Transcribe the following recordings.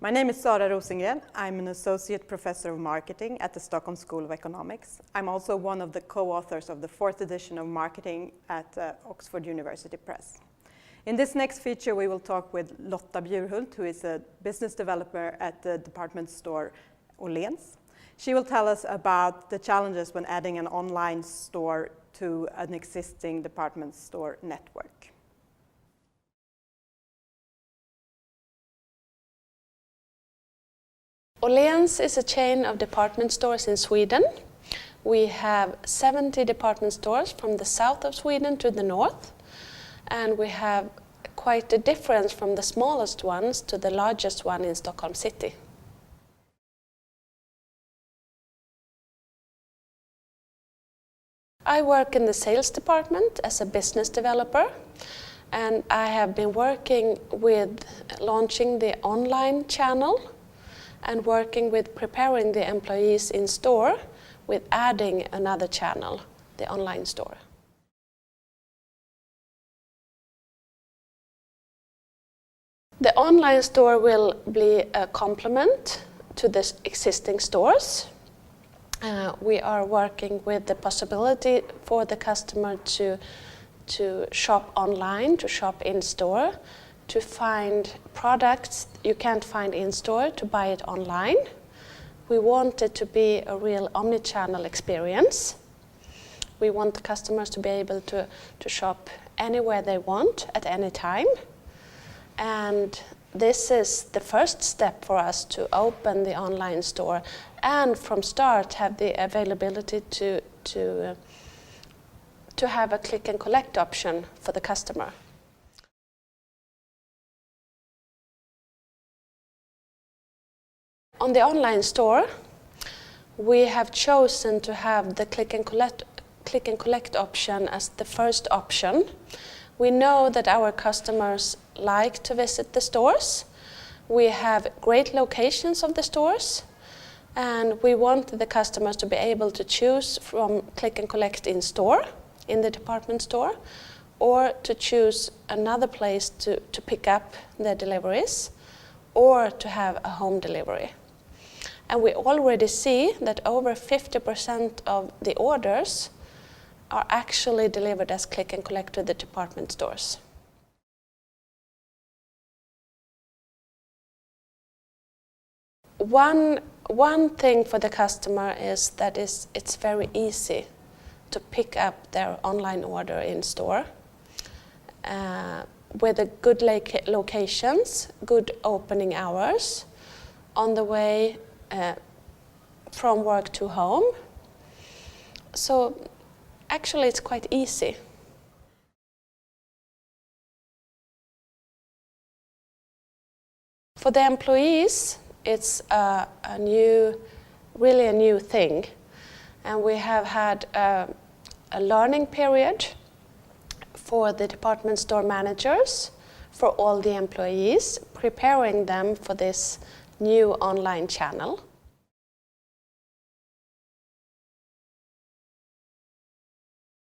My name is Sara Rosengren. I'm an associate professor of marketing at the Stockholm School of Economics. I'm also one of the co-authors of the 4th edition of marketing at Oxford University Press. In this next feature, we will talk with Lotta Bjurhult, who is a business developer at the department store Åhléns. She will tell us about the challenges when adding an online store to an existing department store network. Åhléns is a chain of department stores in Sweden. We have 70 department stores from the south of Sweden to the north, and we have quite a difference from the smallest ones to the largest one in Stockholm city. I work in the sales department as a business developer, and I have been working with launching the online channel and working with preparing the employees in store with adding another channel, the online store. The online store will be a complement to the existing stores. We are working with the possibility for the customer to shop online, to shop in store, to find products you can't find in store, to buy it online. We want it to be a real omni-channel experience. We want the customers to be able to shop anywhere they want at any time. And this is the first step for us to open the online store and from start have the availability to have a click and collect option for the customer. On the online store, we have chosen to have the click and collect option as the first option. We know that our customers like to visit the stores. We have great locations of the stores, and we want the customers to be able to choose from click and collect in store, in the department store, or to choose another place to pick up their deliveries, or to have a home delivery. And we already see that over 50% of the orders are actually delivered as click and collect to the department stores. One thing for the customer is that it's very easy to pick up their online order in store with the good locations, good opening hours, on the way from work to home. So actually it's quite easy. For the employees, it's really a new thing. And we have had a learning period for the department store managers, for all the employees, preparing them for this new online channel.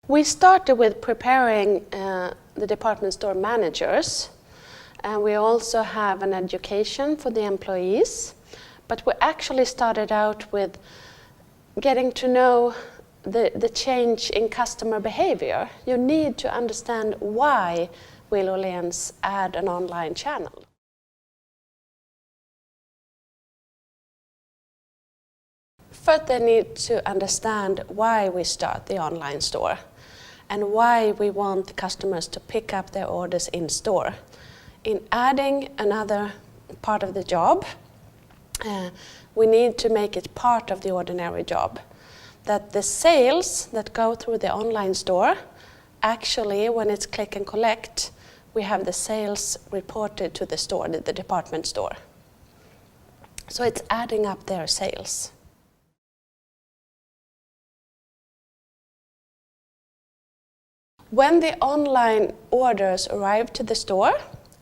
We started with preparing the department store managers, and we also have an education for the employees, but we actually started out with getting to know the change in customer behavior. You need to understand why will Åhléns add an online channel. First, they need to understand why we start the online store and why we want the customers to pick up their orders in store. In adding another part of the job, we need to make it part of the ordinary job. That the sales that go through the online store, actually when it's click and collect, we have the sales reported to the store, the department store. So it's adding up their sales. When the online orders arrive to the store,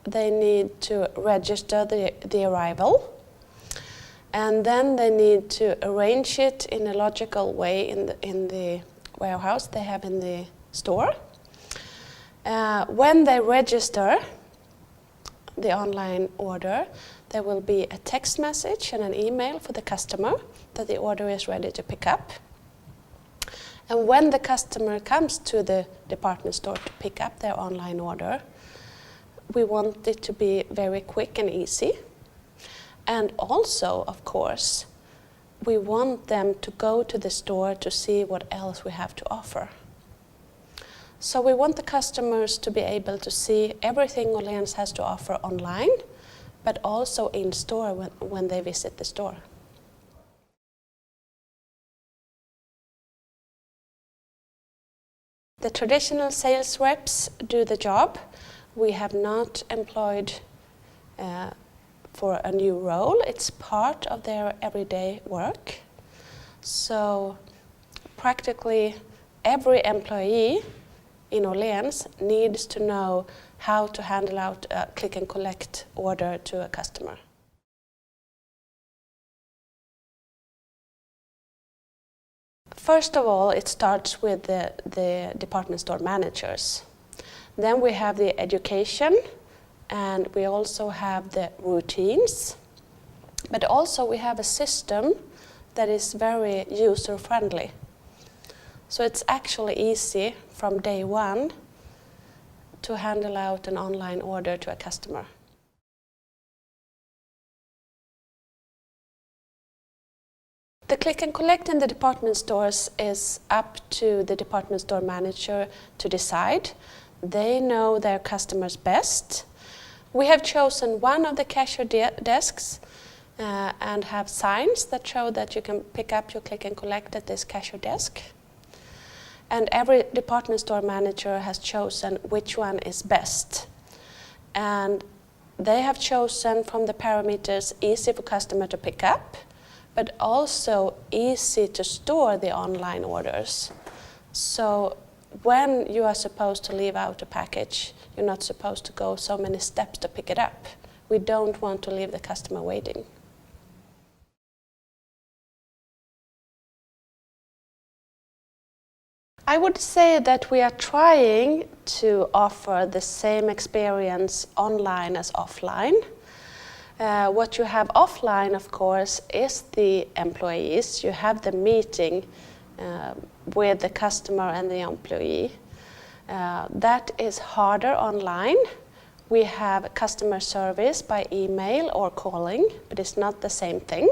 they need to register the arrival, and then they need to arrange it in a logical way in the warehouse they have in the store. When they register the online order, There will be a text message and an email for the customer that the order is ready to pick up. And when the customer comes to the department store to pick up their online order, we want it to be very quick and easy. And also, of course, we want them to go to the store to see what else we have to offer. So we want the customers to be able to see everything Åhléns has to offer online, but also in store when they visit the store. The traditional sales reps do the job. We have not employed for a new role. It's part of their everyday work. So practically every employee in Åhléns needs to know how to handle out a click and collect order to a customer. First of all, it starts with the department store managers. Then we have the education, and we also have the routines. But also we have a system that is very user-friendly. So it's actually easy from day one to handle out an online order to a customer. The click and collect in the department stores is up to the department store manager to decide. They know their customers best. We have chosen one of the cashier desks and have signs that show that you can pick up your click and collect at this cashier desk. And every department store manager has chosen which one is best. And they have chosen from the parameters easy for customer to pick up, but also easy to store the online orders. So when you are supposed to leave out a package, you're not supposed to go so many steps to pick it up. We don't want to leave the customer waiting. I would say that we are trying to offer the same experience online as offline. What you have offline, of course, is the employees. You have the meeting with the customer and the employee. That is harder online. We have customer service by email or calling, but it's not the same thing.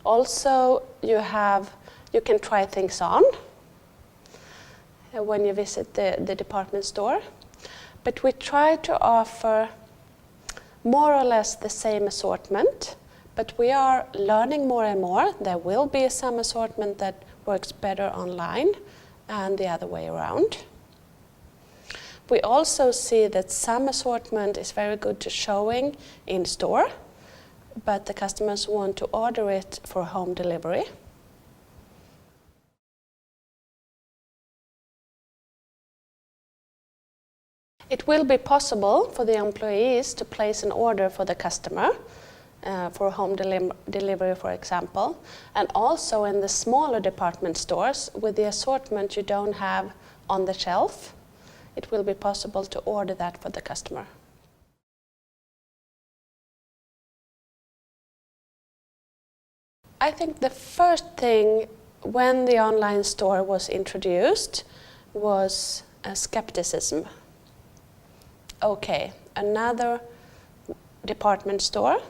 Also, you can try things on when you visit the department store. But we try to offer more or less the same assortment, but we are learning more and more. There will be some assortment that works better online and the other way around. We also see that some assortment is very good to showing in store, but the customers want to order it for home delivery. It will be possible for the employees to place an order for the customer for home delivery, for example, and also in the smaller department stores with the assortment you don't have on the shelf, it will be possible to order that for the customer. I think the first thing when the online store was introduced was a skepticism. Okay, another department store.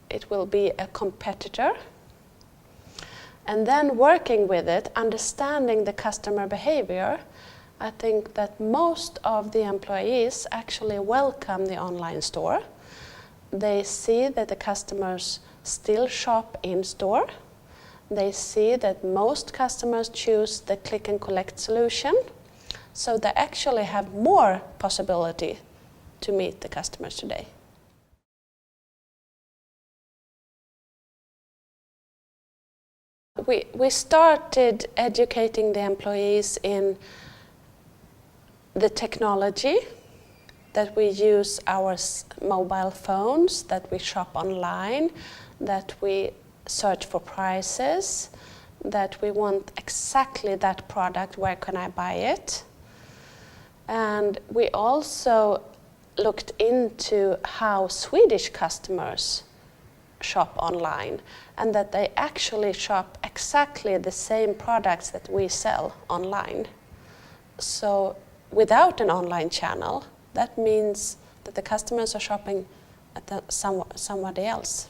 It will be a competitor. And then working with it, understanding the customer behavior, I think that most of the employees actually welcome the online store. They see that the customers still shop in store. They see that most customers choose the click and collect solution. So they actually have more possibility to meet the customers today. We started educating the employees in the technology, that we use our mobile phones, that we shop online, that we search for prices, that we want exactly that product, where can I buy it? And we also looked into how Swedish customers shop online, and that they actually shop exactly the same products that we sell online. So without an online channel, that means that the customers are shopping at somebody else.